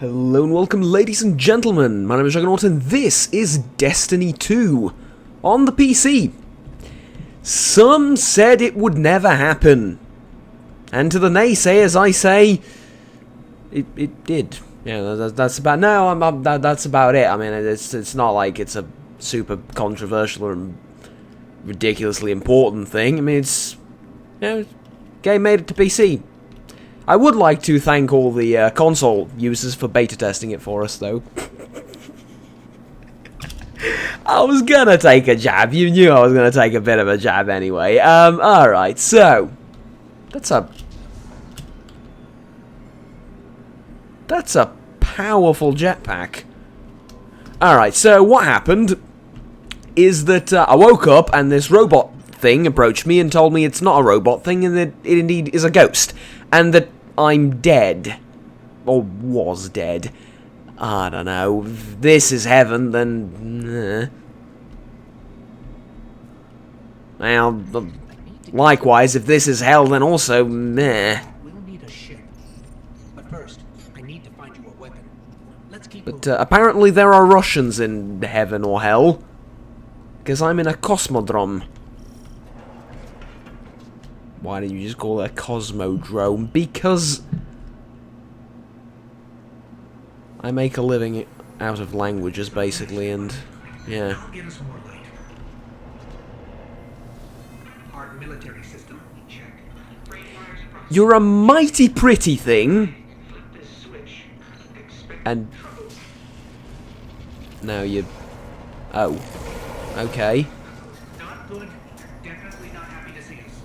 Hello and welcome, ladies and gentlemen. My name is Juggernaut and this is Destiny 2 on the PC. Some said it would never happen, and to the naysayers I say it did. Yeah, that's about that's about it. I mean, it's not like it's a super controversial or ridiculously important thing. I mean, it's game made it to PC. I would like to thank all the console users for beta testing it for us, though. I was gonna take a jab. You knew I was gonna take a bit of a jab anyway. Alright, so That's a powerful jetpack. Alright, so what happened is that I woke up and this robot thing approached me and told me it's not a robot thing and that it indeed is a ghost. And that I'm dead. Or was dead. I don't know. If this is heaven, then... Well, likewise, if this is hell, then also... meh. We'll need a ship. But first, I need to find you a weapon. Let's keep But apparently there are Russians in heaven or hell. Because I'm in a cosmodrome. Why did you just call it a cosmodrome? Because I make a living out of languages, basically, and yeah. Give us more light. Our military system, check. You're a mighty pretty thing, and now you. Oh, okay. Not good. Definitely not happy to see us.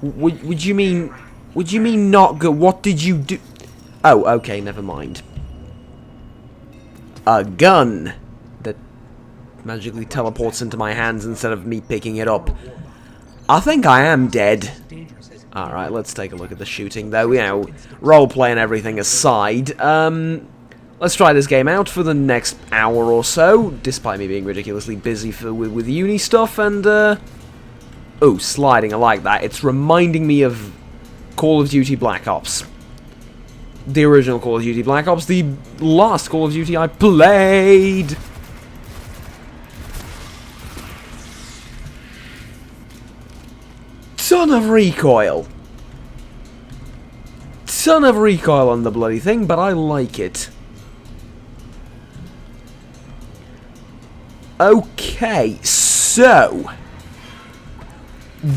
Would you mean? Would you mean not good? What did you do? Oh, okay, never mind. A gun that magically teleports into my hands instead of me picking it up. I think I am dead. Alright, let's take a look at the shooting, though. You know, roleplay and everything aside. Let's try this game out for the next hour or so, despite me being ridiculously busy with uni stuff, and, oh, sliding, I like that. It's reminding me of Call of Duty Black Ops. The original Call of Duty Black Ops, the last Call of Duty I played. Ton of recoil. Ton of recoil on the bloody thing, but I like it. Okay, so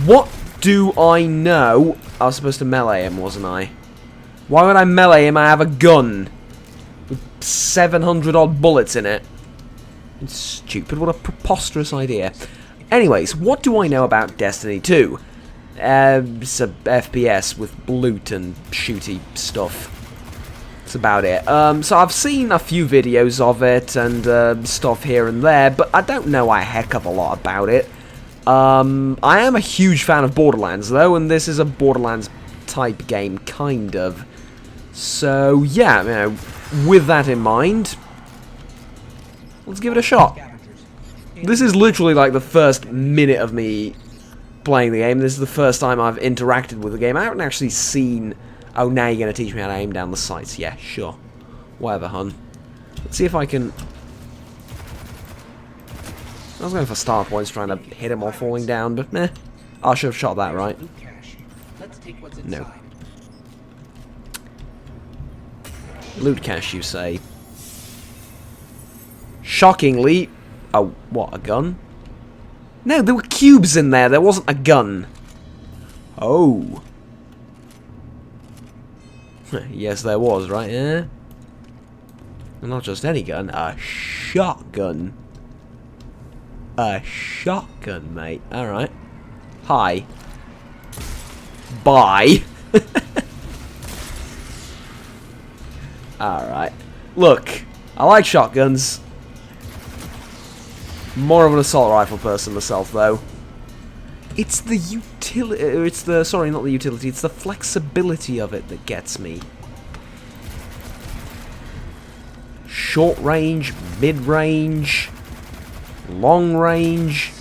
what do I know? I was supposed to melee him, wasn't I? Why would I melee him? I have a gun with 700 odd bullets in it. It's stupid. What a preposterous idea. Anyways, what do I know about Destiny 2? It's a FPS with loot and shooty stuff. That's about it. So I've seen a few videos of it and stuff here and there, but I don't know a heck of a lot about it. I am a huge fan of Borderlands, though, and this is a Borderlands type game, kind of. So, yeah, you know, with that in mind, let's give it a shot. This is literally like the first minute of me playing the game. This is the first time I've interacted with the game. I haven't actually seen... Oh, now you're going to teach me how to aim down the sights. Yeah, sure. Whatever, hun. Let's see if I can... I was going for star points, trying to hit him while falling down, but meh. I should have shot that, right? No. Loot cache, you say? Shockingly... Oh, what, a gun? No, there were cubes in there. There wasn't a gun. Oh. Yes, there was, right? Yeah. And not just any gun, a shotgun. A shotgun, mate. Alright. Hi. Bye. Alright. Look, I like shotguns. More of an assault rifle person myself, though. It's the utility... It's the... Sorry, not the utility. It's the flexibility of it that gets me. Short range, mid-range, long range.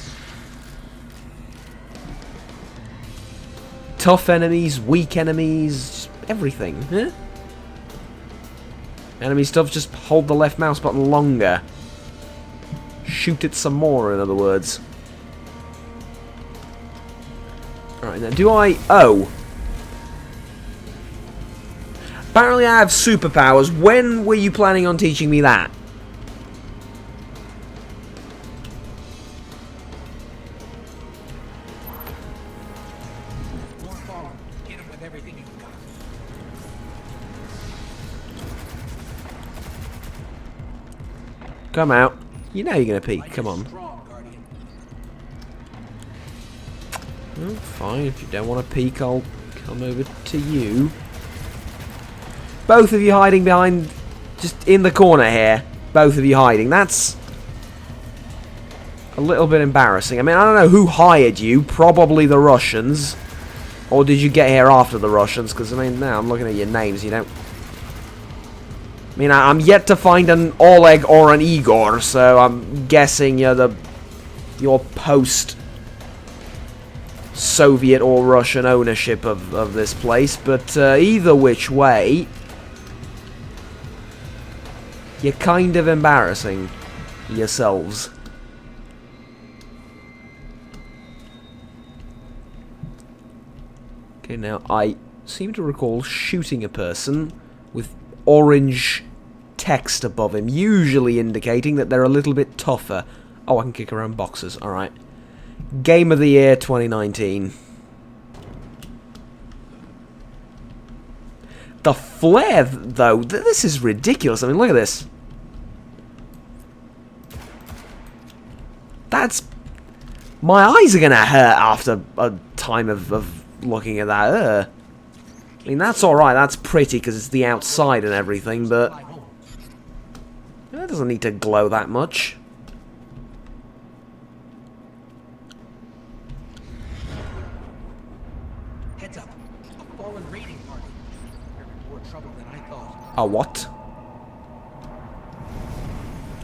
Tough enemies, weak enemies, everything. Huh? Enemy stuff, just hold the left mouse button longer. Shoot it some more, in other words. Alright, now do I... Oh! Apparently I have superpowers. When were you planning on teaching me that? More fallen. Hit him with everything you've got. Come out. You know you're going to peek. Come on. Strong, Guardian. Oh, fine. If you don't want to peek, I'll come over to you. Both of you hiding behind... Just in the corner here. Both of you hiding. That's... a little bit embarrassing. I mean, I don't know who hired you. Probably the Russians. Or did you get here after the Russians? Because, I mean, now I'm looking at your names, you don't... I mean, I'm yet to find an Oleg or an Igor, so I'm guessing you're post-Soviet or Russian ownership of this place. But either which way, you're kind of embarrassing yourselves. Okay, now I seem to recall shooting a person with orange text above him, usually indicating that they're a little bit tougher. Oh, I can kick around boxes. Alright. Game of the Year 2019. The flare, though, this is ridiculous. I mean, look at this. That's... My eyes are going to hurt after a time of looking at that. I mean, that's alright, that's pretty because it's the outside and everything, but it doesn't need to glow that much. Heads up. A fallen raiding party. You're in more trouble than I thought. A what?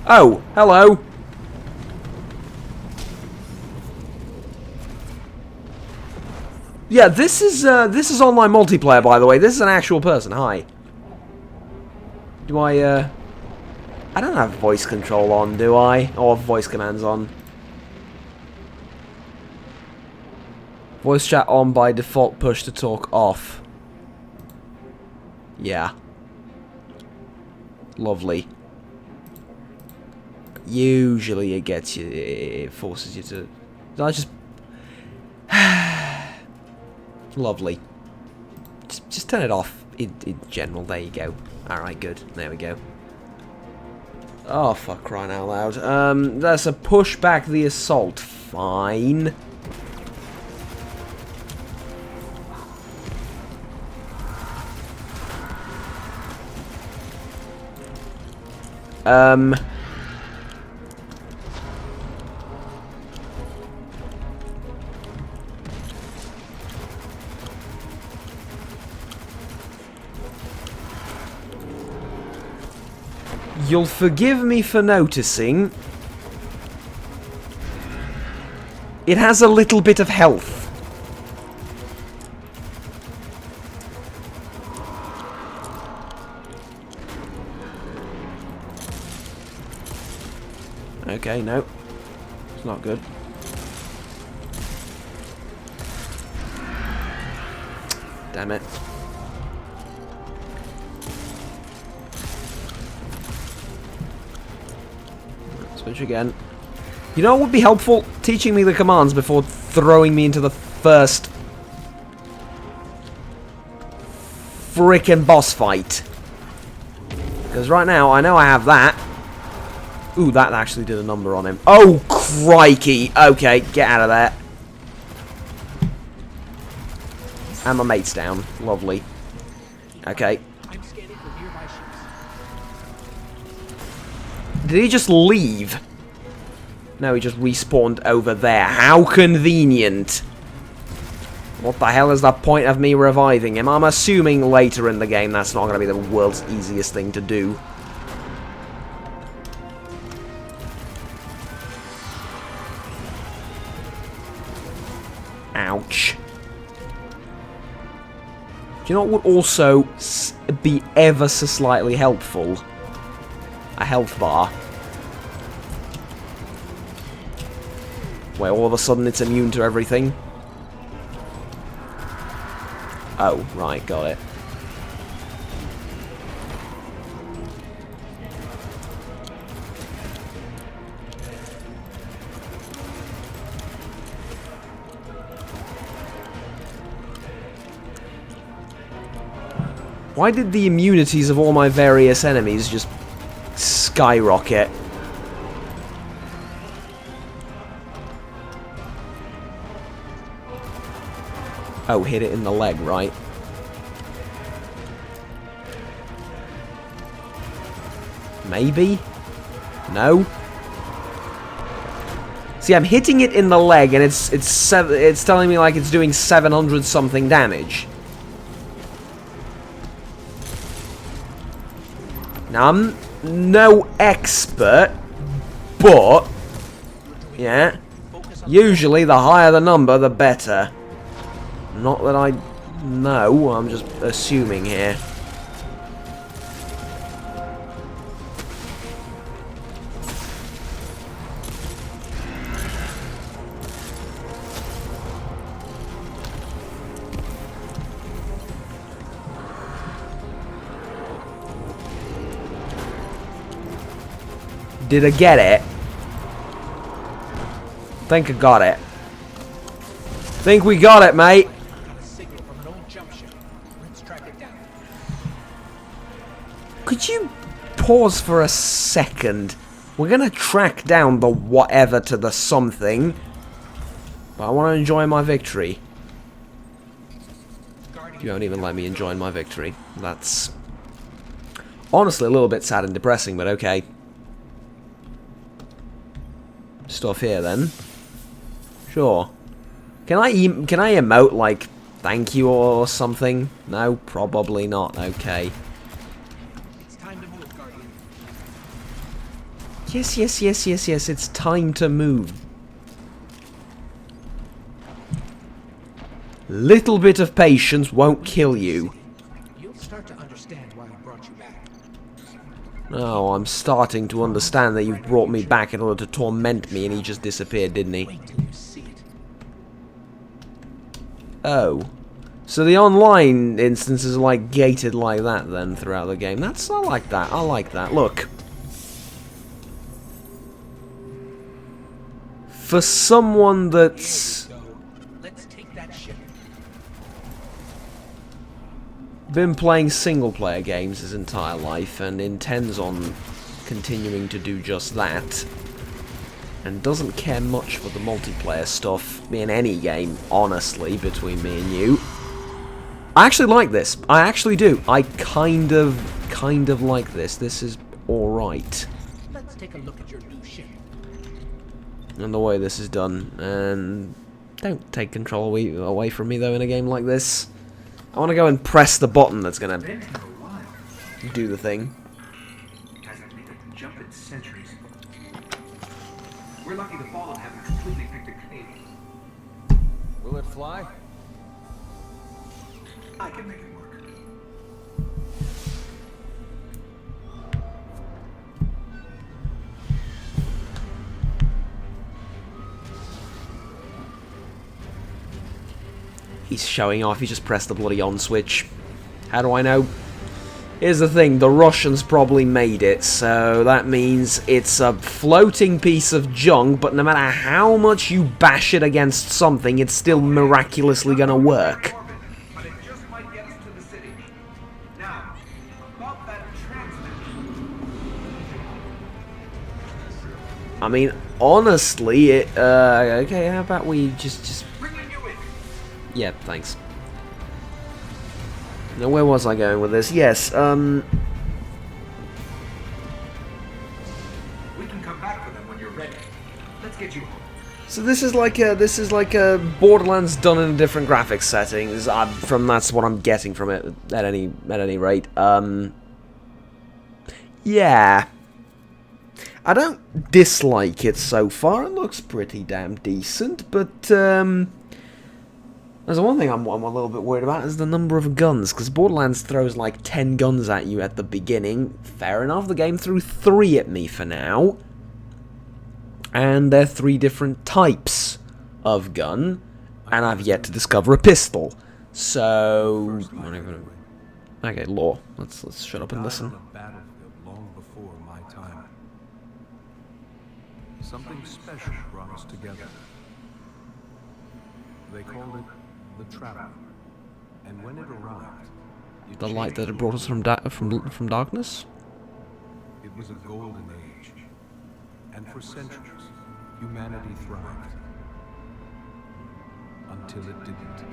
Oh, hello. Yeah, this is online multiplayer, by the way. This is an actual person. Hi. Do I don't have voice control on, do I? Or voice commands on. Voice chat on by default, push to talk off. Yeah. Lovely. Usually it gets you, it forces you to... I just... Lovely. Just turn it off in general. There you go. Alright, good. There we go. Oh, fuck, crying out loud. That's a push back the assault. Fine. You'll forgive me for noticing it has a little bit of health. Okay, no. It's not good. Damn it. Switch again. You know what would be helpful? Teaching me the commands before throwing me into the first frickin' boss fight. Because right now, I know I have that. Ooh, that actually did a number on him. Oh, crikey. Okay, get out of there. And my mate's down. Lovely. Okay. I'm scanning for nearby ships. Did he just leave? No, he just respawned over there. How convenient. What the hell is the point of me reviving him? I'm assuming later in the game that's not going to be the world's easiest thing to do. Ouch. Do you know what would also be ever so slightly helpful? A health bar. Where all of a sudden it's immune to everything. Oh, right, got it. Why did the immunities of all my various enemies just skyrocket? Oh, hit it in the leg, right? Maybe? No? See, I'm hitting it in the leg, and it's telling me like it's doing 700 something damage. Now, I'm no expert, but yeah, usually the higher the number, the better. Not that I know, I'm just assuming here. Did I get it? Think I got it. Think we got it, mate. Got a signal from an old jump ship. Let's track it down. Could you pause for a second? We're gonna track down the whatever to the something. But I want to enjoy my victory. You won't even let me enjoy my victory. That's honestly a little bit sad and depressing, but okay. Stuff here then. Sure. Can I emote like thank you or something? No, probably not. Okay. It's time to move, Guardian. Yes. It's time to move. Little bit of patience won't kill you. You'll start to understand why I brought you back. Oh, I'm starting to understand that you've brought me back in order to torment me, and he just disappeared, didn't he? Wait till you see it. Oh. So the online instances are like gated like that then throughout the game. I like that. I like that. Look. For someone that's Go. Let's take that ship. been playing single-player games his entire life and intends on continuing to do just that, and doesn't care much for the multiplayer stuff in any game, honestly, between me and you. I actually like this. I actually do. I kind of like this. This is alright. Let's take a look at your new ship. And the way this is done. And don't take control away from me, though, in a game like this. I want to go and press the button that's going to Been here a while. do the thing. Hasn't made a jump in centuries. We're lucky the Fallen haven't completely picked a cave. Will it fly? I can make it work. He's showing off, he just pressed the bloody on switch. How do I know? Here's the thing, the Russians probably made it, so that means it's a floating piece of junk, but no matter how much you bash it against something, it's still miraculously gonna work. But it just might get us to the city. Now, about that transmitter. I mean, honestly, okay, how about we just... Bringing you in. Yeah, thanks. Now, where was I going with this? Yes, We can come back for them when you're ready. Let's get you home. so this is like a Borderlands done in different graphics settings. That's what I'm getting from it at any rate. Yeah, I don't dislike it so far. It looks pretty damn decent, but There's one thing I'm a little bit worried about is the number of guns, because Borderlands throws like 10 guns at you at the beginning. Fair enough, the game threw 3 at me for now. And they're 3 different types of gun, and I've yet to discover a pistol. So... Okay, law. Let's shut up and listen. On a battlefield long before my time. Something special brought us together. They called it the Traveler. And when it arrived, The light that had brought us from darkness? it was a golden age. And for centuries, humanity thrived. Until it didn't.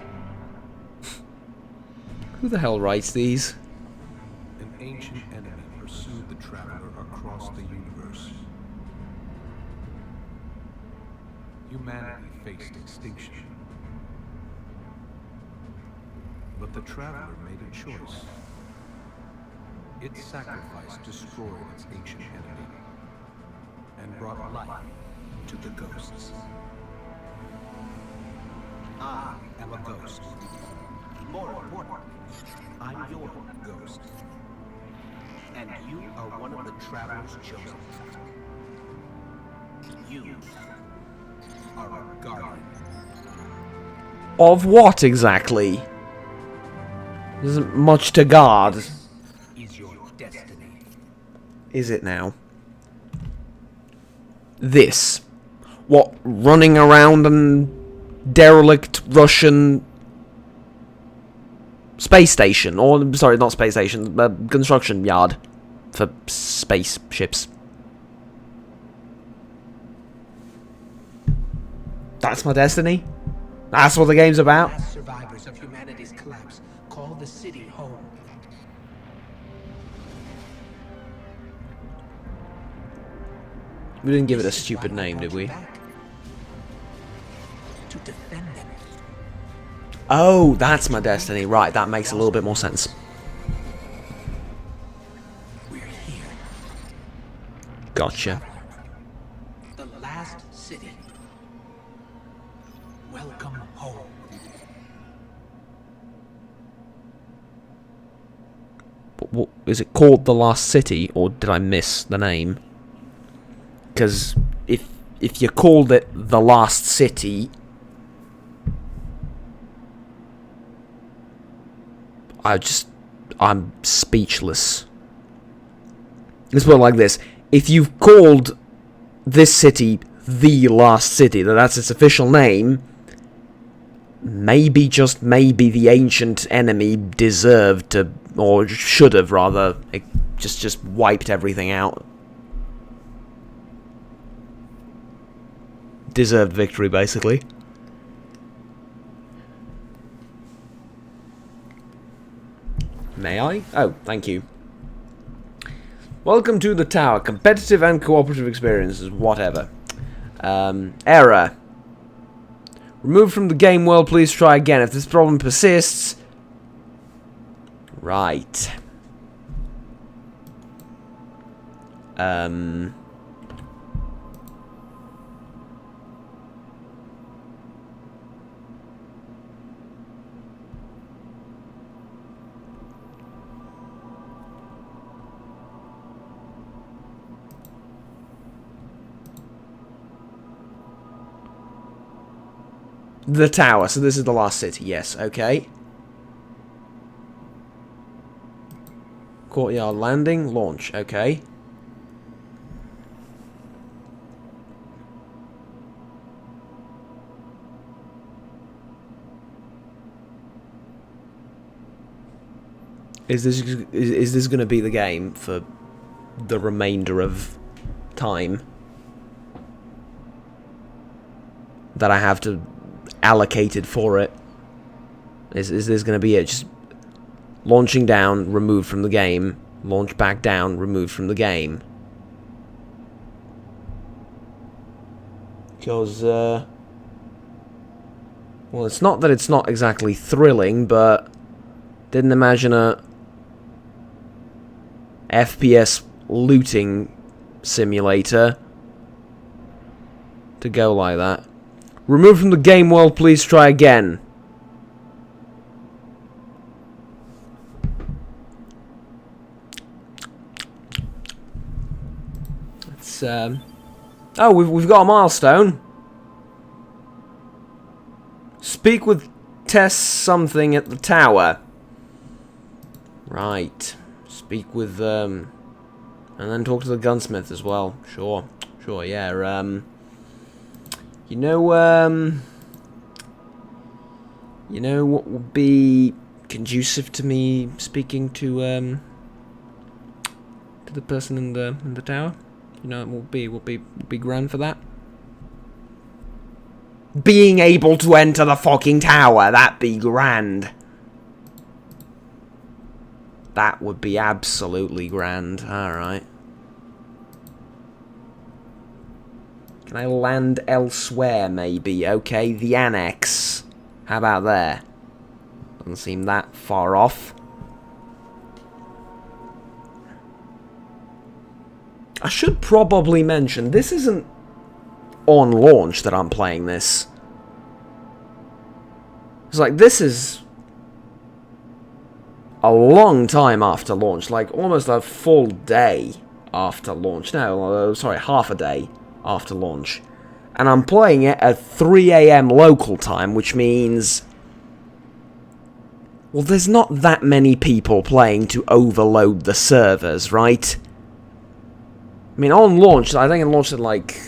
Who the hell writes these? An ancient enemy pursued the Traveler across the universe. Humanity faced extinction. But the Traveler made a choice. Its sacrifice destroyed its ancient enemy and brought life to the ghosts. I am a ghost. More important, I'm your ghost. And you are one of the Traveler's chosen. You are a guardian. Of what exactly? There isn't much to guard. Is your destiny. Is it now? This. What, running around an derelict Russian space station? Or, sorry, not space station, construction yard for spaceships. That's my destiny? That's what the game's about? Last survivors of humanity's collapse call the city home. We didn't give it a This is stupid why I name, brought did you we? back. To defend them. Oh, that's my destiny. Right, that makes a little bit more sense. We're here. Gotcha. The last city. Welcome home. What, is it called The Last City, or did I miss the name? Because if you called it The Last City, I'm speechless. Let's put it like this: if you've called this city The Last City, that's its official name, maybe, just maybe, the ancient enemy deserved to, or should have rather, just wiped everything out. Deserved victory, basically. May I? Oh, thank you. Welcome to the tower. Competitive and cooperative experiences, whatever. Error. Removed from the game world, please try again. If this problem persists... Right. The tower. So this is the last city. Yes, okay. Courtyard landing. Launch. Okay. Is this going to be the game for the remainder of time that I have to allocated for it? Is this going to be it? Just launching down, removed from the game, launch back down, removed from the game. Because, well, it's not that it's not exactly thrilling, but didn't imagine a FPS looting simulator to go like that. Removed from the game world, please try again. It's, oh, we've got a milestone. Speak with Tess something at the tower. Right. Speak with, and then talk to the gunsmith as well. Sure, yeah, you know what would be conducive to me speaking to the person in the tower? You know, it will be grand for that. Being able to enter the fucking tower, that'd be grand. That would be absolutely grand. Alright. Can I land elsewhere, maybe? Okay, the annex. How about there? Doesn't seem that far off. I should probably mention, this isn't on launch that I'm playing this. It's like, this is a long time after launch, like almost a full day after launch. No, sorry, half a day after launch. And I'm playing it at 3 AM local time, which means, well, there's not that many people playing to overload the servers, right? I mean, on launch, I think it launched at like,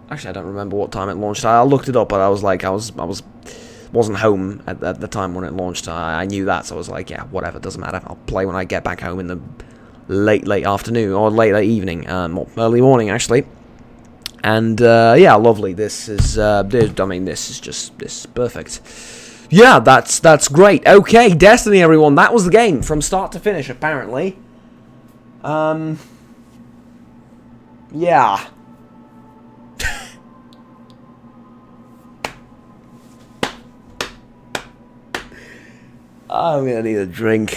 actually, I don't remember what time it launched. I looked it up, but I was like, wasn't home at the time when it launched. I knew that, so I was like, yeah, whatever, doesn't matter. I'll play when I get back home in the late afternoon, or late evening, or early morning, actually. And, yeah, lovely. This is, I mean, this is perfect. Yeah, that's great. Okay, Destiny, everyone. That was the game from start to finish, apparently. Yeah. I'm gonna need a drink.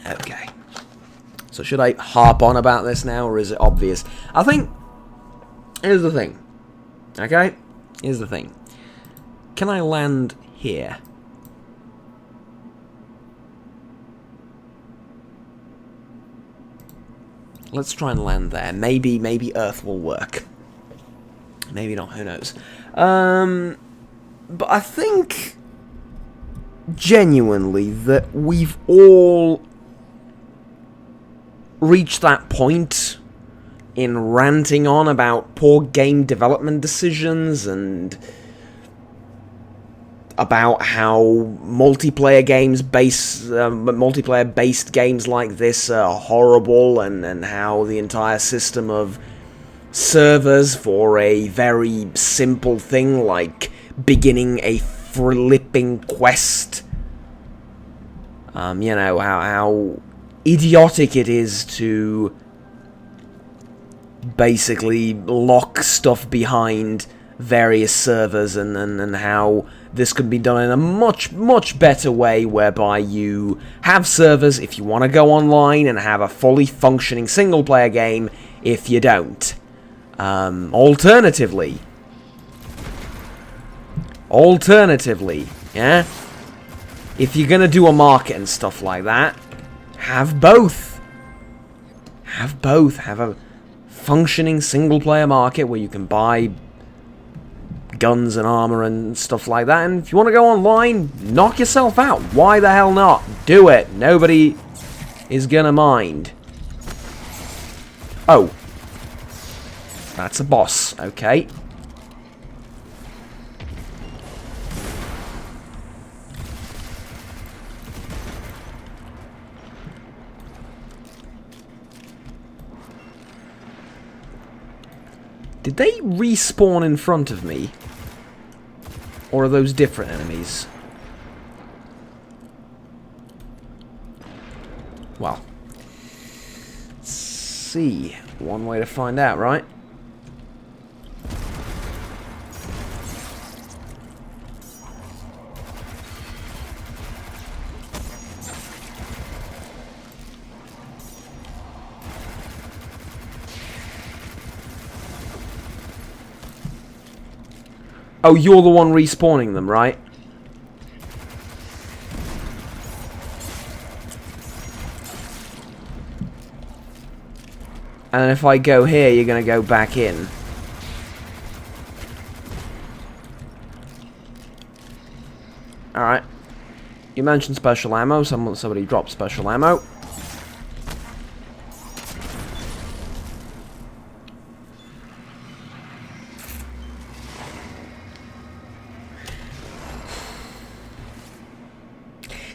Okay. So should I harp on about this now, or is it obvious? I think, here's the thing. Okay? Here's the thing. Can I land here? Let's try and land there. Maybe Earth will work. Maybe not, who knows. But I think, genuinely, that we've all reached that point in ranting on about poor game development decisions and about how multiplayer-based games like this are horrible, and how the entire system of servers for a very simple thing like beginning a flipping quest, you know, how idiotic it is to basically lock stuff behind various servers, and how this could be done in a much better way, whereby you have servers if you want to go online and have a fully functioning single player game if you don't. Alternatively, yeah, if you're gonna do a market and stuff like that, have both. Have a functioning single player market where you can buy guns and armor and stuff like that, and if you want to go online, knock yourself out. Why the hell not? Do it. Nobody is gonna mind. Oh. That's a boss. Okay. Did they respawn in front of me? Or are those different enemies? Well. Let's see. One way to find out, right? Oh, you're the one respawning them, right? And if I go here, you're going to go back in. Alright. You mentioned special ammo. Somebody dropped special ammo.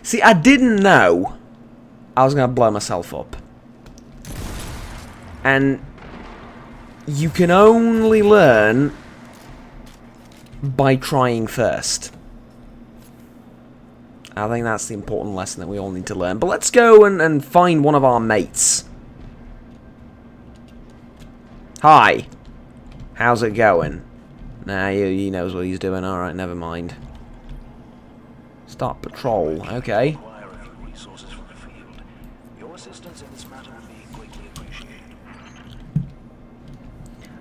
See, I didn't know I was going to blow myself up. And you can only learn by trying first. I think that's the important lesson that we all need to learn. But let's go and find one of our mates. Hi. How's it going? Nah, he knows what he's doing. Alright, never mind. Start patrol. Okay. Resources from the field. Your assistance in this matter would be greatly appreciated.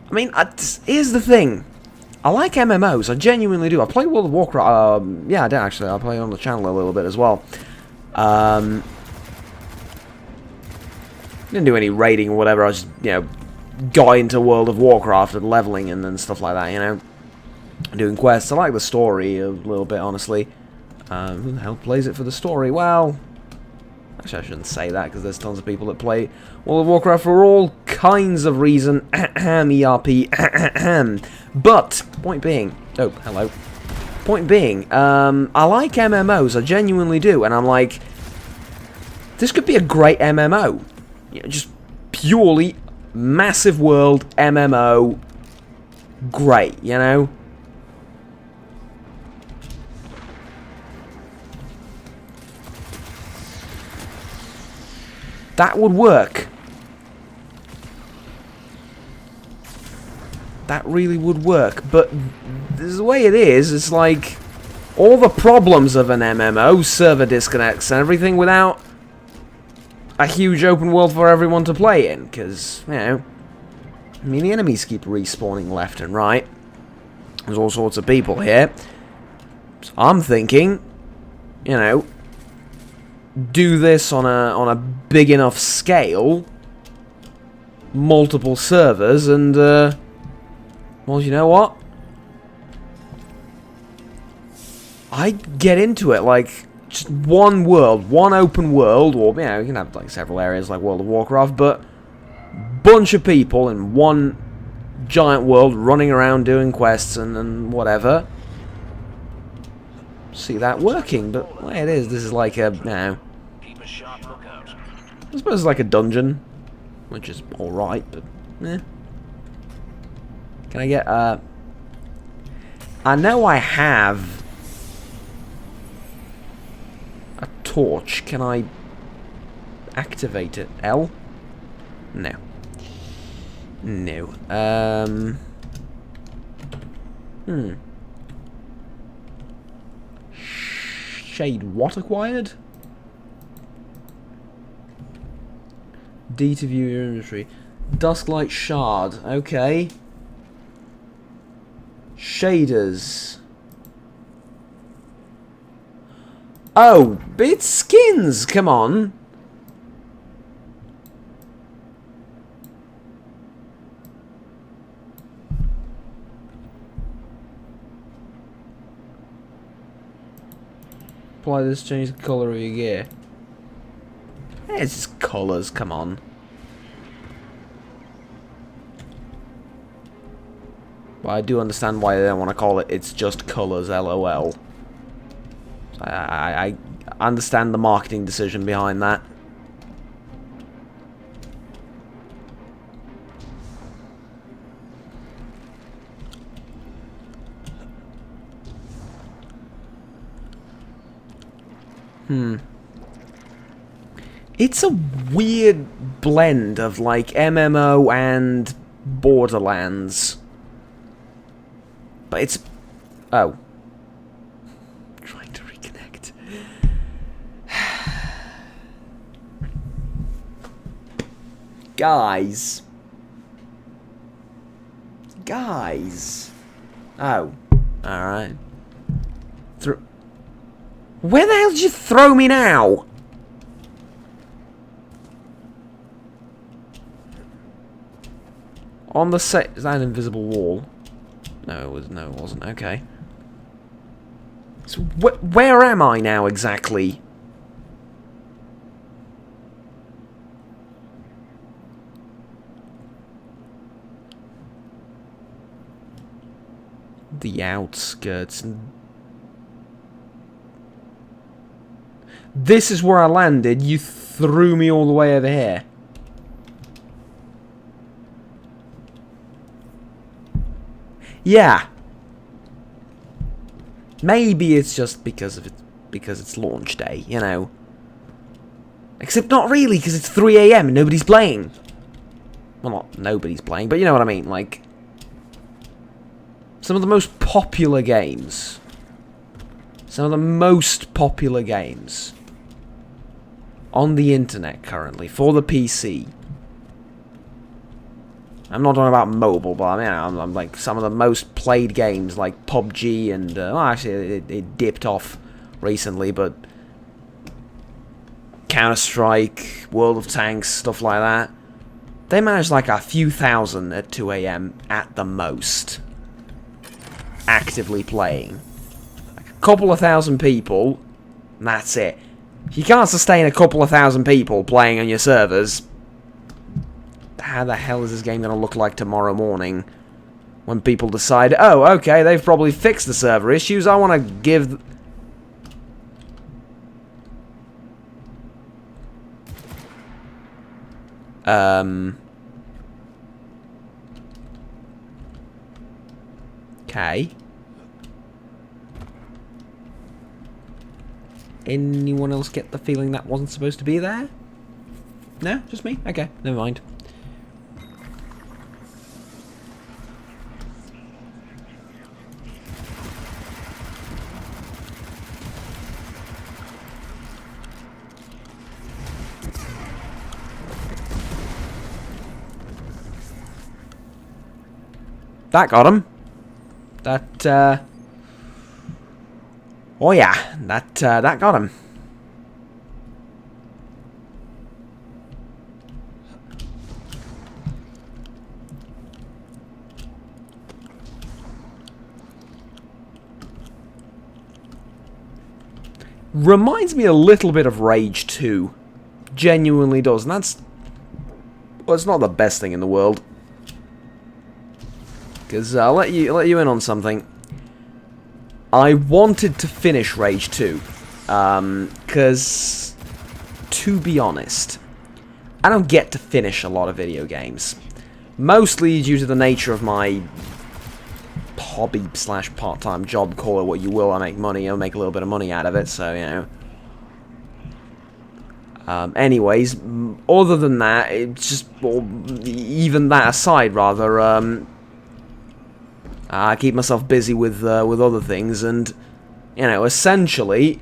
I mean, here's the thing. I like MMOs. I genuinely do. I play World of Warcraft. Yeah, I did actually. I play on the channel a little bit as well. Didn't do any raiding or whatever. I just, you know, got into World of Warcraft and leveling and stuff like that, you know. Doing quests. I like the story a little bit, honestly. Who the hell plays it for the story? Well, actually I shouldn't say that because there's tons of people that play World of Warcraft for all kinds of reason. ERP. But, point being... Oh, hello. Point being, I like MMOs. I genuinely do. And I'm like, this could be a great MMO. You know, just purely massive world MMO. Great, you know? That would work. That really would work. But the way it is, it's like all the problems of an MMO, server disconnects and everything, without a huge open world for everyone to play in. Because, you know, I mean, the enemies keep respawning left and right. There's all sorts of people here. So I'm thinking, you know, do this on a big enough scale, multiple servers, and well, you know what? I'd get into it like just one world, one open world, or you know, you can have like several areas like World of Warcraft, but bunch of people in one giant world running around doing quests and whatever. See that working, but the way it is, this is like a, you know, Keep a sharp lookout. I suppose it's like a dungeon, which is alright, but eh. Can I get, I know I have a torch. Can I activate it? L? No. No. Shade what acquired? D to view your inventory. Dusklight shard. Okay. Shaders. Oh, it's skins. Come on. Apply this, change the colour of your gear. It's just colours, come on. But I do understand why they don't want to call it It's Just Colours, LOL. I understand the marketing decision behind that. It's a weird blend of like MMO and Borderlands. But it's... Oh. Trying to reconnect. Guys. Guys. Oh. Alright. Where the hell did you throw me now? On the set... Is that an invisible wall? No, it was. No, it wasn't. Okay. So where am I now exactly? The outskirts. This is where I landed. You threw me all the way over here. Yeah. Maybe it's just because it's launch day, you know. Except not really, because it's 3 AM and nobody's playing. Well, not nobody's playing, but you know what I mean, like... Some of the most popular games. Some of the most popular games on the internet currently for the PC. I'm not talking about mobile, but I mean, I'm like some of the most played games like PUBG and well, actually it dipped off recently, but Counter-Strike, World of Tanks, stuff like that. They managed like a few thousand at 2 AM at the most. Actively playing. Like a couple of thousand people, and that's it. If you can't sustain a couple of thousand people playing on your servers, how the hell is this game going to look like tomorrow morning? When people decide, oh, okay, they've probably fixed the server issues, I want to give... Okay. Anyone else get the feeling that wasn't supposed to be there? No? Just me? Okay, never mind. That got him. That, oh yeah, that got him. Reminds me a little bit of Rage 2. Genuinely does, and that's... Well, it's not the best thing in the world. Because I'll let you in on something. I wanted to finish Rage 2. Because, to be honest, I don't get to finish a lot of video games. Mostly due to the nature of my hobby / part-time job, call it what you will. I make money, I'll make a little bit of money out of it, so, you know. Anyways, other than that, it's just, well, even that aside, rather, I keep myself busy with other things, and, you know, essentially,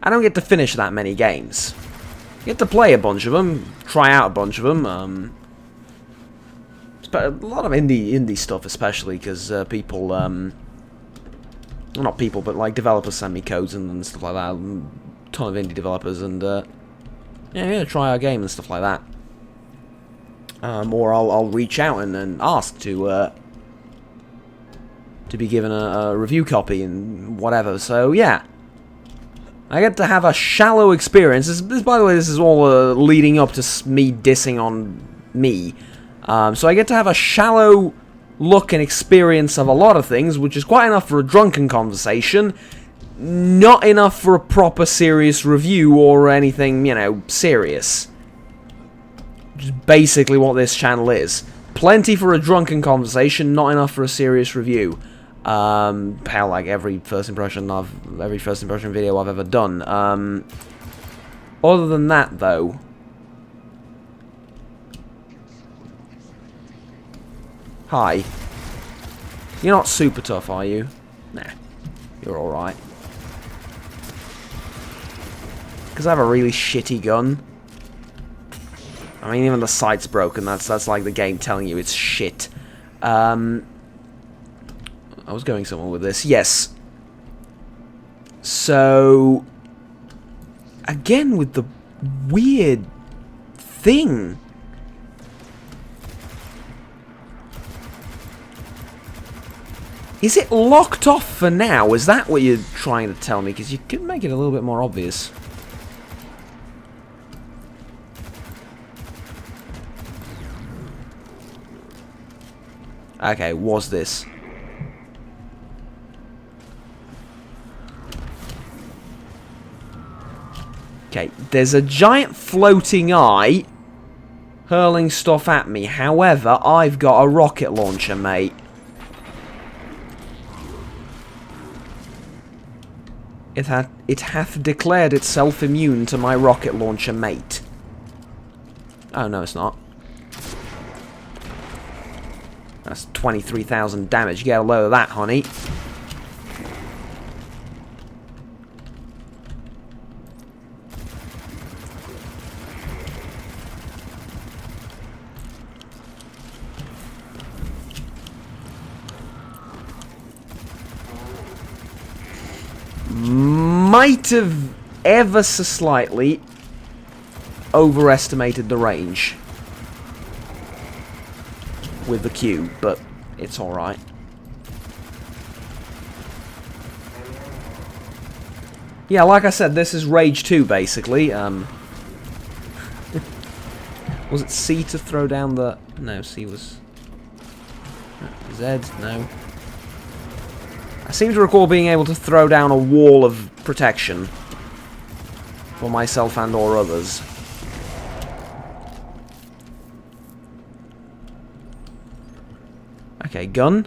I don't get to finish that many games. I get to play a bunch of them, try out a bunch of them, but a lot of indie stuff, especially, because people, well, not people, but, like, developers send me codes and stuff like that, a ton of indie developers, and, yeah, try our game and stuff like that. Or I'll reach out and ask to be given a review copy and whatever. So yeah, I get to have a shallow experience. This by the way, this is all leading up to me dissing on me. So I get to have a shallow look and experience of a lot of things, which is quite enough for a drunken conversation. Not enough for a proper serious review or anything, you know, serious. Which is basically what this channel is. Plenty for a drunken conversation, not enough for a serious review. Hell, like every first impression video I've ever done. Other than that, though, hi. You're not super tough, are you? Nah, you're all right. Because I have a really shitty gun. I mean, even the sight's broken. That's like the game telling you it's shit. I was going somewhere with this. Yes. So, again with the weird thing. Is it locked off for now? Is that what you're trying to tell me? Because you could make it a little bit more obvious. Okay, was this? Okay, there's a giant floating eye hurling stuff at me. However, I've got a rocket launcher, mate. It hath declared itself immune to my rocket launcher, mate. Oh, no, it's not. That's 23,000 damage. Get a load of that, honey. Might have ever so slightly overestimated the range with the cube, but it's alright. Yeah, like I said, this is Rage 2, basically. Was it C to throw down the... No, C was... Z? No. I seem to recall being able to throw down a wall of protection for myself and or others. Okay, gun.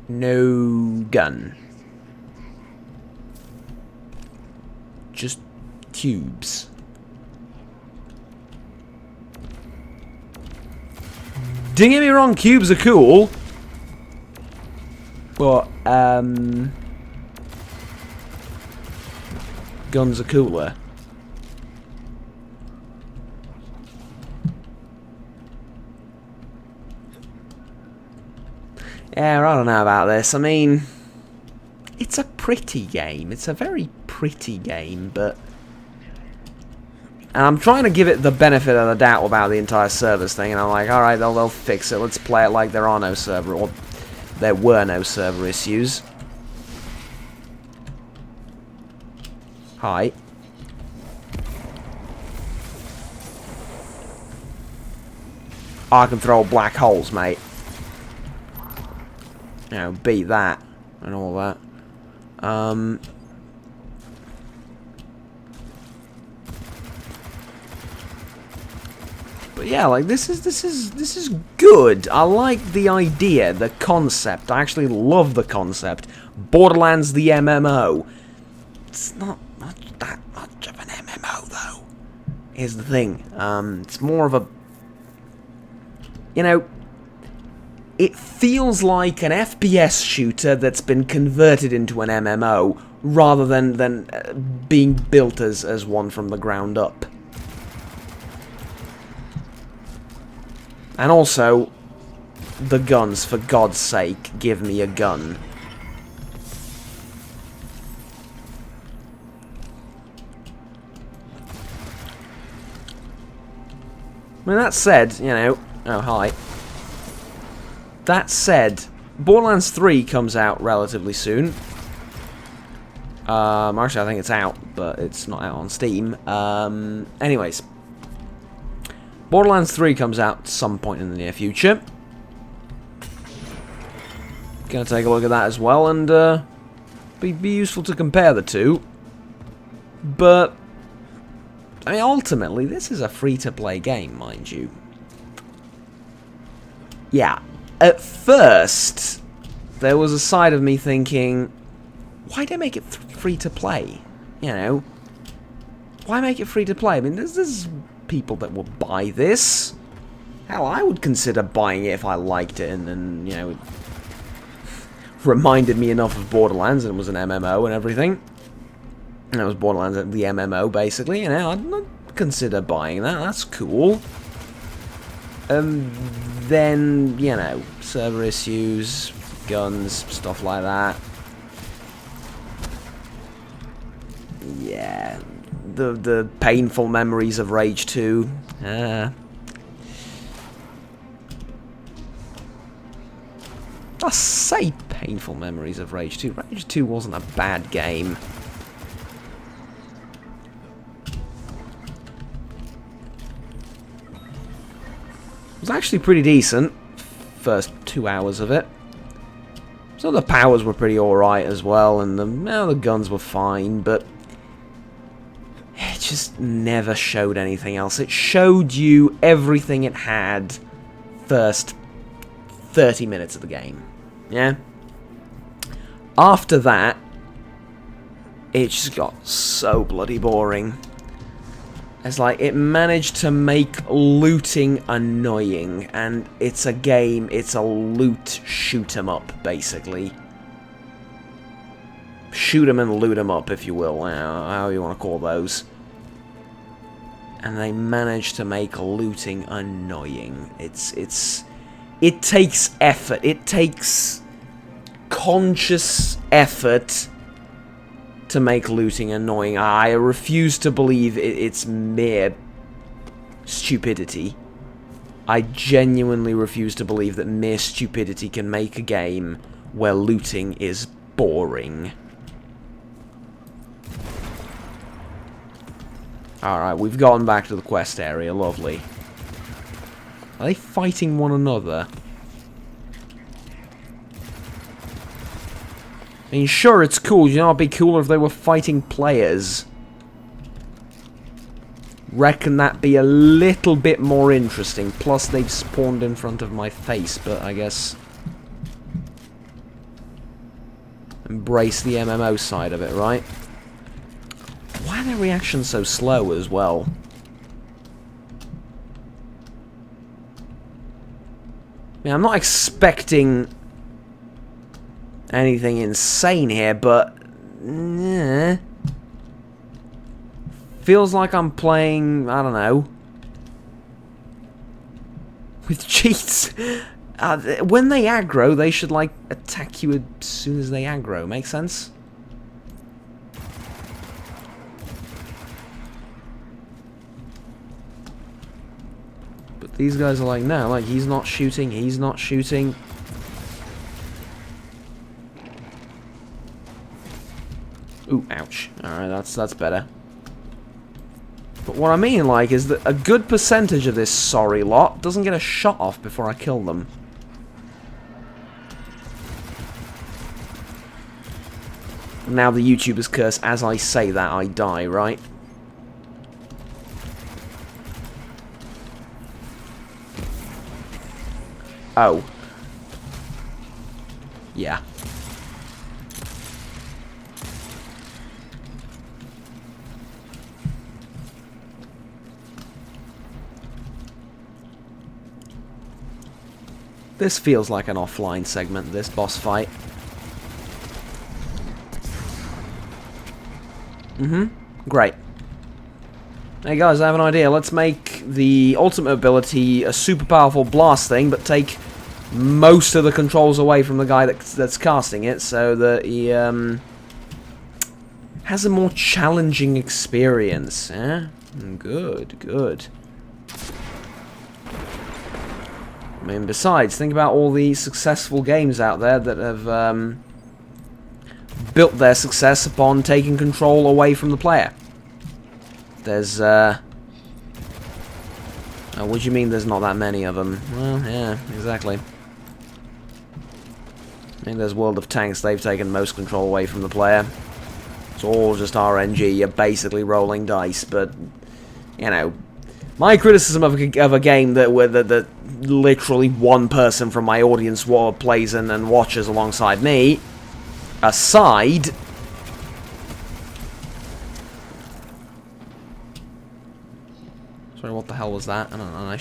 No gun. Just cubes. Don't get me wrong, cubes are cool. But, guns are cooler. Yeah, I don't know about this. I mean, it's a pretty game. It's a very pretty game, but... And I'm trying to give it the benefit of the doubt about the entire servers thing, and I'm like, alright, they'll fix it. Let's play it like there are no server, or there were no server issues. Hi. I can throw black holes, mate. You know, beat that, and all that. But yeah, like this is good. I like the idea, the concept. I actually love the concept. Borderlands the MMO. It's not that much of an MMO though. Here's the thing. It's more of a, you know, it feels like an FPS shooter that's been converted into an MMO rather than being built as one from the ground up. And also, the guns, for God's sake, give me a gun. I mean, that said, you know... Oh, hi. That said, Borderlands 3 comes out relatively soon. Actually, I think it's out, but it's not out on Steam. Anyways... Borderlands 3 comes out at some point in the near future. Gonna take a look at that as well, and be useful to compare the two. But I mean, ultimately, this is a free-to-play game, mind you. Yeah, at first there was a side of me thinking, why don't make it free-to-play? You know, why make it free-to-play? I mean, there's people that will buy this. Hell, I would consider buying it if I liked it and you know, it reminded me enough of Borderlands and it was an MMO and everything. And it was Borderlands the MMO, basically. You know, I'd consider buying that. That's cool. Then, you know, server issues, guns, stuff like that. Yeah, the painful memories of Rage 2. I say painful memories of Rage 2. Rage 2 wasn't a bad game. It was actually pretty decent. First 2 hours of it. So the powers were pretty alright as well, and the guns were fine, but it just never showed anything else. It showed you everything it had first 30 minutes of the game. Yeah? After that, it just got so bloody boring. It's like, it managed to make looting annoying, and it's a game, it's a loot shoot-em-up, basically. Shoot 'em and loot 'em up, if you will, how you want to call those. And they managed to make looting annoying. It takes effort, it takes conscious effort to make looting annoying. I refuse to believe it's mere stupidity. I genuinely refuse to believe that mere stupidity can make a game where looting is boring. Alright, we've gone back to the quest area, lovely. Are they fighting one another? I mean, sure, it's cool. You know, it'd be cooler if they were fighting players. Reckon that'd be a little bit more interesting. Plus, they've spawned in front of my face, but I guess... embrace the MMO side of it, right? Why are their reactions so slow as well? I mean, I'm not expecting anything insane here, but feels like I'm playing, I don't know, with cheats. When they aggro, they should, like, attack you as soon as they aggro. Make sense? But these guys are like, no, like, he's not shooting, he's not shooting. Ooh, ouch. Alright, that's better. But what I mean, like, is that a good percentage of this sorry lot doesn't get a shot off before I kill them. Now the YouTuber's curse, as I say that, I die, right? Oh. Yeah. This feels like an offline segment, this boss fight. Great. Hey guys, I have an idea. Let's make the ultimate ability a super powerful blast thing, but take most of the controls away from the guy that's casting it, so that he has a more challenging experience. Eh? Good, good. I mean, besides, think about all the successful games out there that have built their success upon taking control away from the player. There's, what do you mean there's not that many of them? Well, yeah, exactly. I mean, there's World of Tanks, they've taken most control away from the player. It's all just RNG, you're basically rolling dice, but, you know, my criticism of a game that literally one person from my audience plays and watches alongside me, aside, sorry, what the hell was that? I don't know.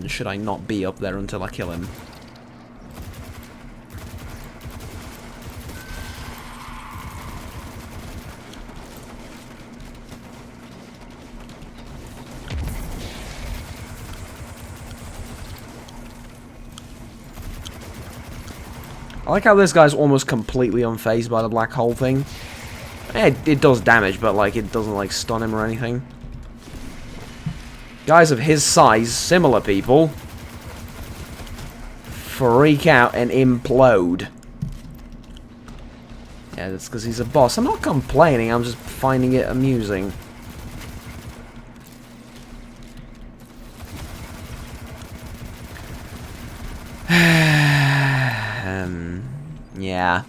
Should I not be up there until I kill him? I like how this guy's almost completely unfazed by the black hole thing. It does damage, but like it doesn't like stun him or anything. Guys of his size, similar people, freak out and implode. Yeah, that's because he's a boss. I'm not complaining, I'm just finding it amusing. Yeah.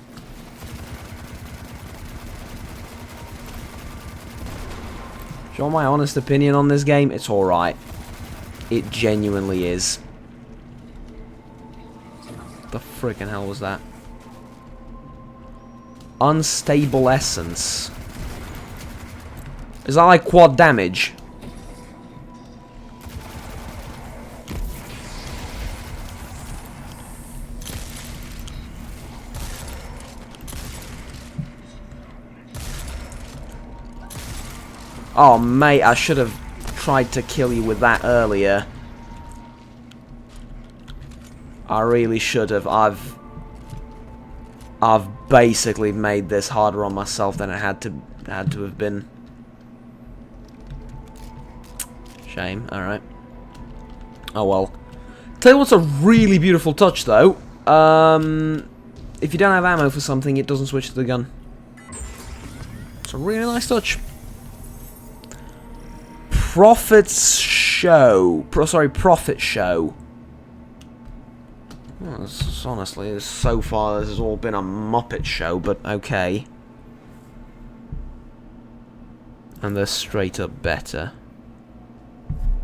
Do you want my honest opinion on this game? It's alright. It genuinely is. What the frickin' hell was that? Unstable essence. Is that like quad damage? Oh, mate, I should have tried to kill you with that earlier. I really should have. I've basically made this harder on myself than it had to have been. Shame. Alright. Oh well. Tell you what's a really beautiful touch though. If you don't have ammo for something, it doesn't switch to the gun. It's a really nice touch. Profit show. Well, honestly, so far this has all been a Muppet show, but okay. And they're straight up better.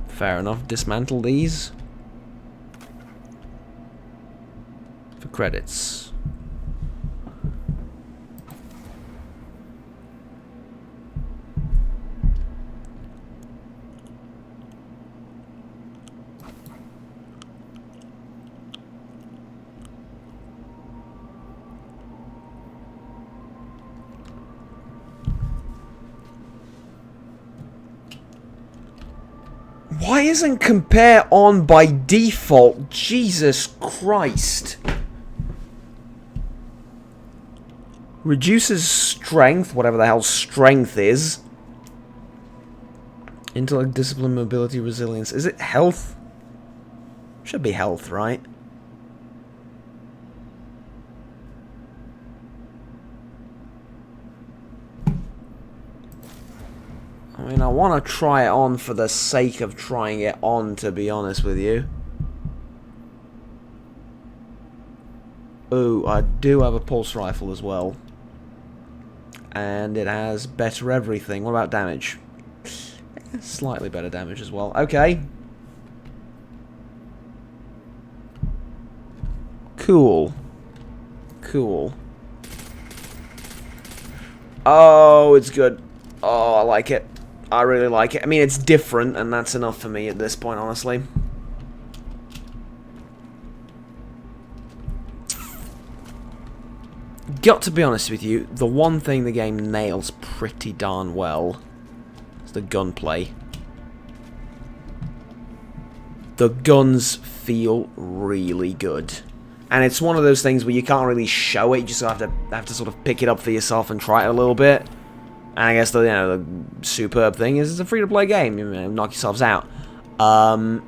Fair enough. Dismantle these. For credits. Why isn't compare on by default? Jesus Christ. Reduces strength, whatever the hell strength is. Intellect, discipline, mobility, resilience. Is it health? Should be health, right? I mean, I want to try it on for the sake of trying it on, to be honest with you. Ooh, I do have a pulse rifle as well. And it has better everything. What about damage? Slightly better damage as well. Okay. Cool. Cool. Oh, it's good. Oh, I like it. I really like it. I mean, it's different, and that's enough for me at this point, honestly. Got to be honest with you, the one thing the game nails pretty darn well is the gunplay. The guns feel really good. And it's one of those things where you can't really show it, you just have to sort of pick it up for yourself and try it a little bit. And I guess the superb thing is it's a free-to-play game. You know, knock yourselves out. But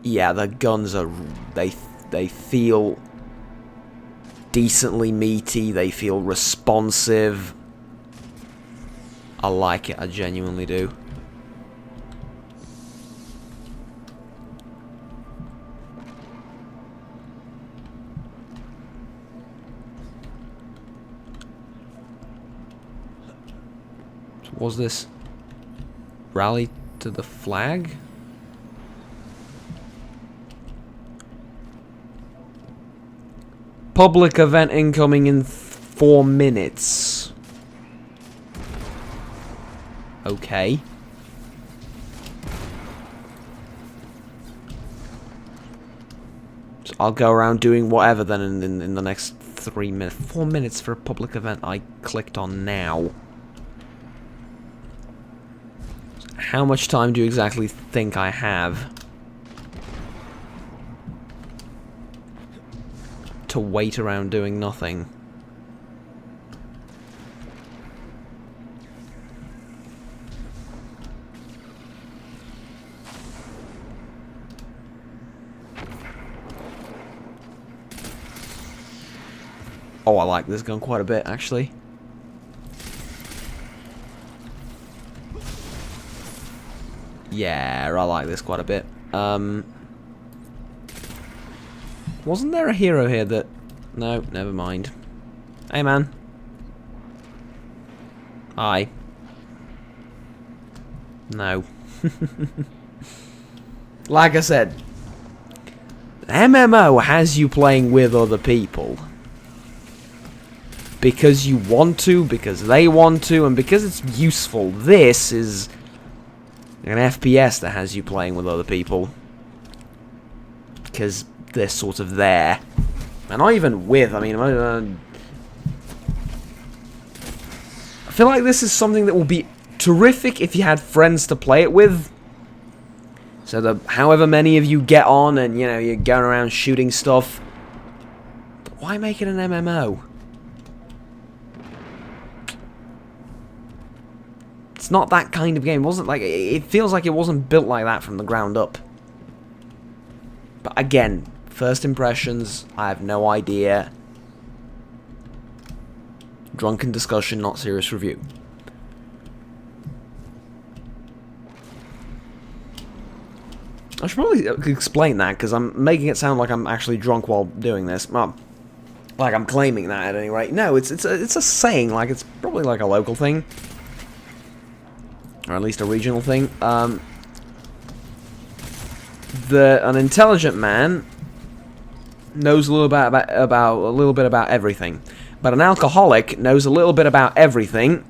yeah, the guns are they feel decently meaty. They feel responsive. I like it. I genuinely do. Was this rally to the flag? Public event incoming in 4 minutes. Okay. So I'll go around doing whatever then in the next 3 minutes. 4 minutes for a public event I clicked on now. How much time do you exactly think I have? to wait around doing nothing. Oh, I like this gun quite a bit, actually. Yeah, I like this quite a bit. Wasn't there a hero here that... No, never mind. Hey, man. Hi. No. Like I said, MMO has you playing with other people. Because you want to, because they want to, and because it's useful. This is an FPS that has you playing with other people. Because they're sort of there. And not even with, I mean... I feel like this is something that will be terrific if you had friends to play it with. So that however many of you get on and, you know, you're going around shooting stuff. But why make it an MMO? It's not that kind of game. It wasn't like... It feels like it wasn't built like that from the ground up. But again, first impressions, I have no idea. Drunken discussion, not serious review. I should probably explain that, because I'm making it sound like I'm actually drunk while doing this. Well, like I'm claiming that at any rate. No, it's a saying, like it's probably like a local thing. Or at least a regional thing. An intelligent man knows a little bit about everything, but an alcoholic knows a little bit about everything,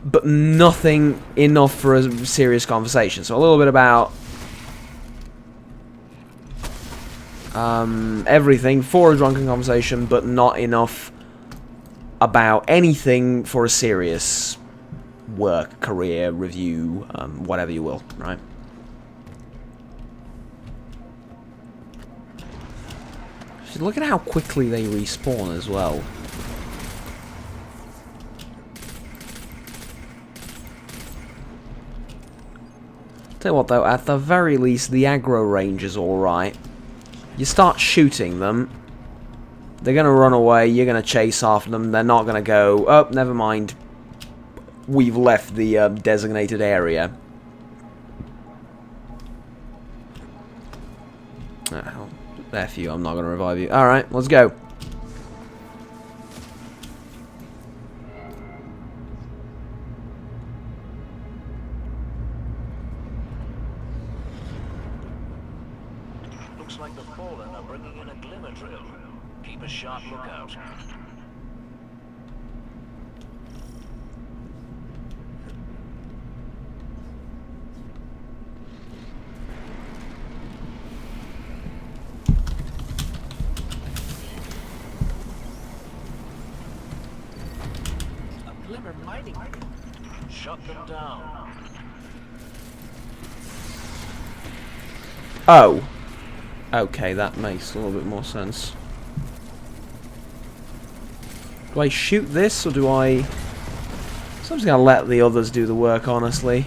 but nothing enough for a serious conversation. So a little bit about everything for a drunken conversation, but not enough about anything for a serious work, career, review, whatever you will, right? So look at how quickly they respawn as well. Tell you what though, at the very least the aggro range is alright. You start shooting them, they're gonna run away, you're gonna chase after them, they're not gonna go, oh, never mind, we've left the designated area. Oh, F you, I'm not gonna revive you. Alright, let's go. Looks like the Fallen are bringing in a glimmer drill. Keep a sharp lookout. A glimmer mining. Shut them down. Oh. Okay, that makes a little bit more sense. Do I shoot this, or do I... So I'm just gonna let the others do the work, honestly.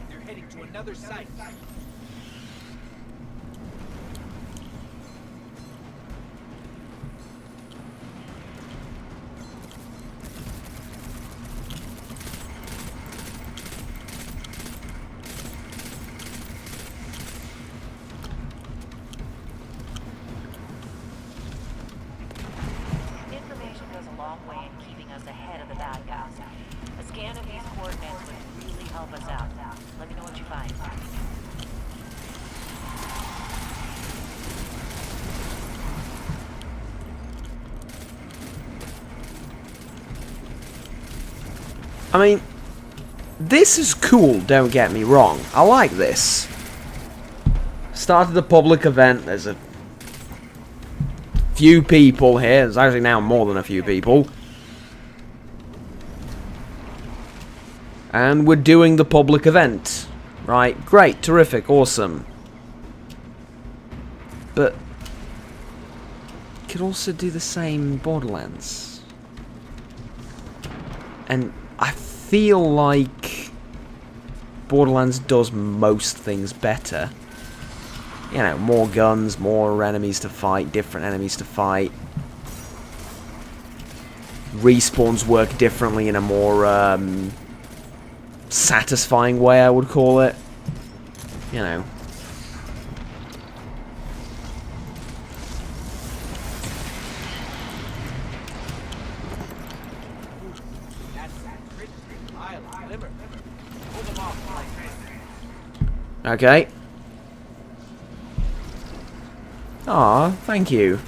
They're heading to another site. Information goes a long way in keeping us ahead of the bad guys. A scan of these coordinates would really help us out. Let me know what you find. I mean, this is cool, don't get me wrong. I like this. Started a public event, there's a few people here. There's actually now more than a few people. And we're doing the public event. Right, great, terrific, awesome. but could also do the same in Borderlands. And I feel like Borderlands does most things better. You know, more guns, more enemies to fight, different enemies to fight. Respawns work differently in a more satisfying way, I would call it. You know. Okay. Ah, thank you.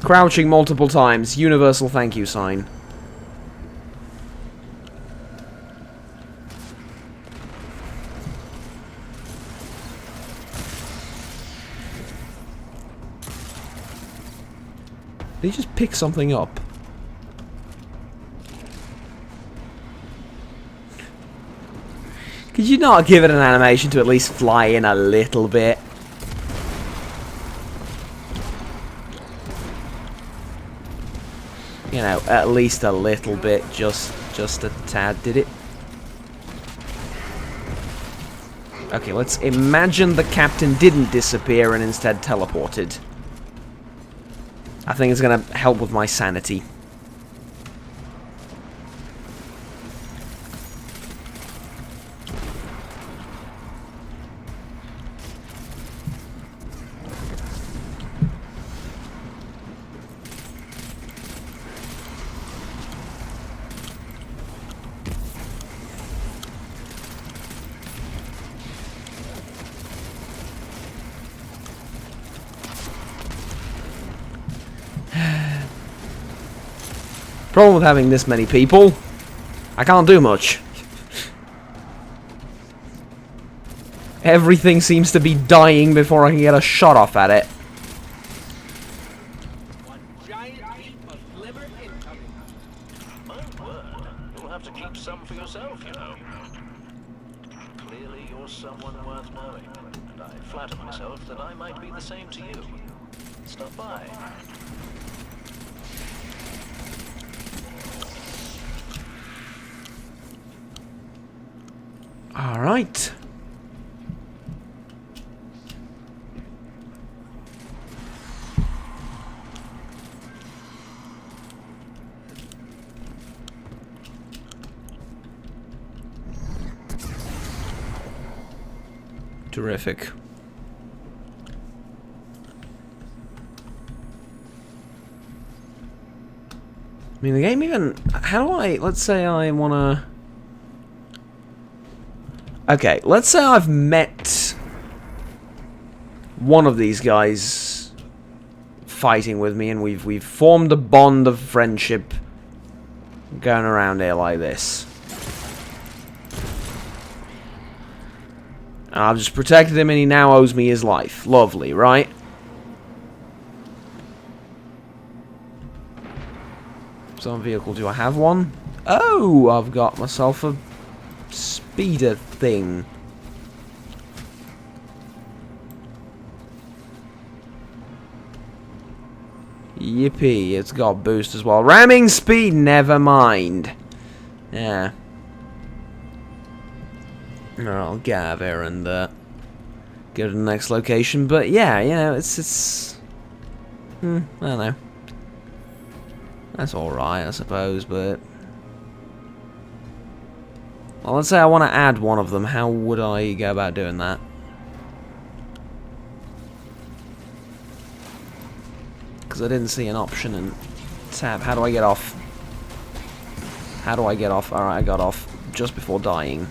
Crouching multiple times. Universal thank you sign. Did he just pick something up? Could you not give it an animation to at least fly in a little bit? You know, at least a little bit, just a tad, did it? Okay, let's imagine the captain didn't disappear and instead teleported. I think it's gonna help with my sanity. Problem with having this many people, I can't do much. Everything seems to be dying before I can get a shot off at it. One giant heap of liver incoming. My word, you'll have to keep some for yourself, you know. Clearly you're someone worth knowing, and I flatter myself that I might be the same to you. Stop by. All right. Terrific. I mean, the game even... How do I... Let's say I want to... Okay, let's say I've met one of these guys fighting with me and we've formed a bond of friendship going around here like this. And I've just protected him and he now owes me his life. Lovely, right? Some vehicle, do I have one? Oh, I've got myself a speeder thing. Yippee, it's got boost as well. Ramming speed, never mind. Yeah. I'll get out of here and go to the next location. But yeah, you know, it's I don't know. That's alright, I suppose, but... Well, let's say I want to add one of them. How would I go about doing that? Because I didn't see an option in tab. How do I get off? How do I get off? Alright, I got off just before dying.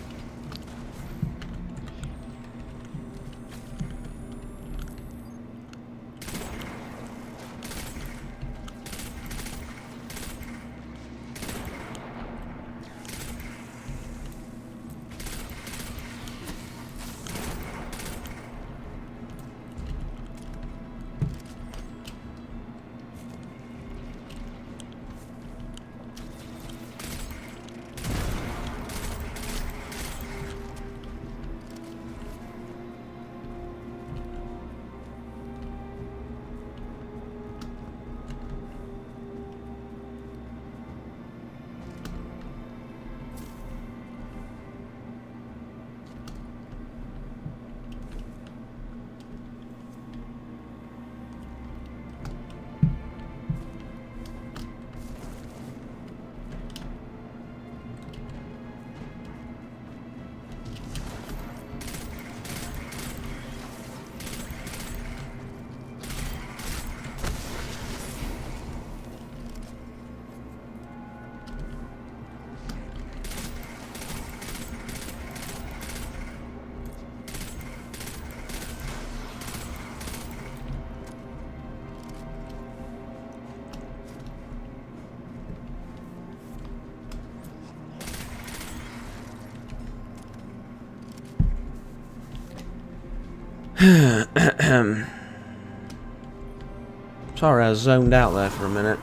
Sorry, I zoned out there for a minute.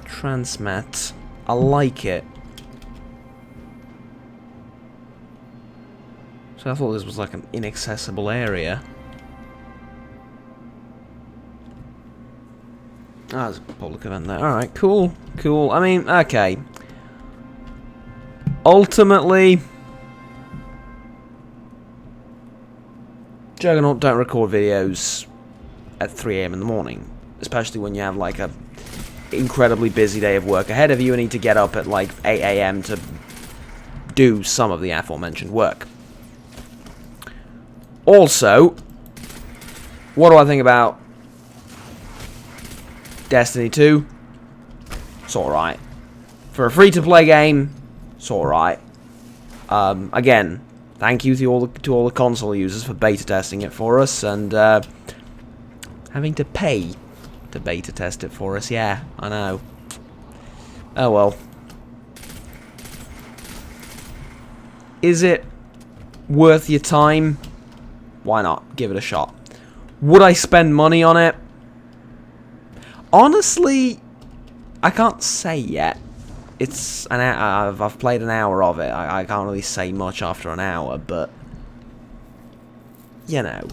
Transmat. I like it. So I thought this was like an inaccessible area. Ah, there's a public event there. Alright, cool. Cool. I mean, okay. Ultimately, Juggernaut don't record videos at 3 AM in the morning. Especially when you have like a incredibly busy day of work ahead of you and need to get up at like 8 AM to do some of the aforementioned work. Also, what do I think about Destiny 2? It's alright. For a free-to-play game, it's alright. Again, thank you to all the console users for beta testing it for us, and having to pay to beta test it for us. Yeah, I know. Oh well. Is it worth your time? Why not? Give it a shot. Would I spend money on it? Honestly, I can't say yet. It's an hour. I've played an hour of it. I can't really say much after an hour, but you know.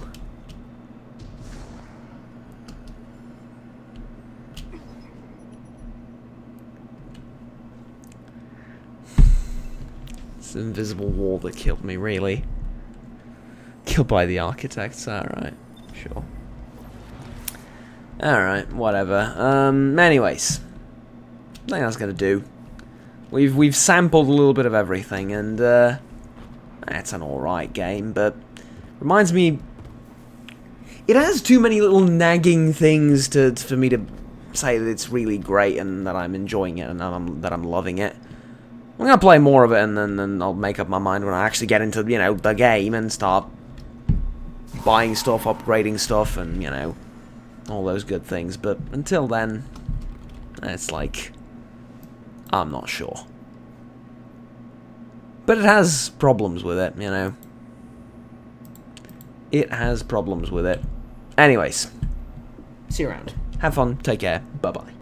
It's the invisible wall that killed me, really. Killed by the architects, alright. Sure. Alright, whatever. Anyways. I think that's gonna do. We've sampled a little bit of everything, and it's an alright game, but reminds me, it has too many little nagging things for me to say that it's really great and that I'm enjoying it and that I'm loving it. I'm gonna play more of it, and then I'll make up my mind when I actually get into, you know, the game and start buying stuff, upgrading stuff, and, you know, all those good things. But until then, it's like, I'm not sure. But it has problems with it, you know. It has problems with it. Anyways, see you around. Have fun, take care, bye-bye.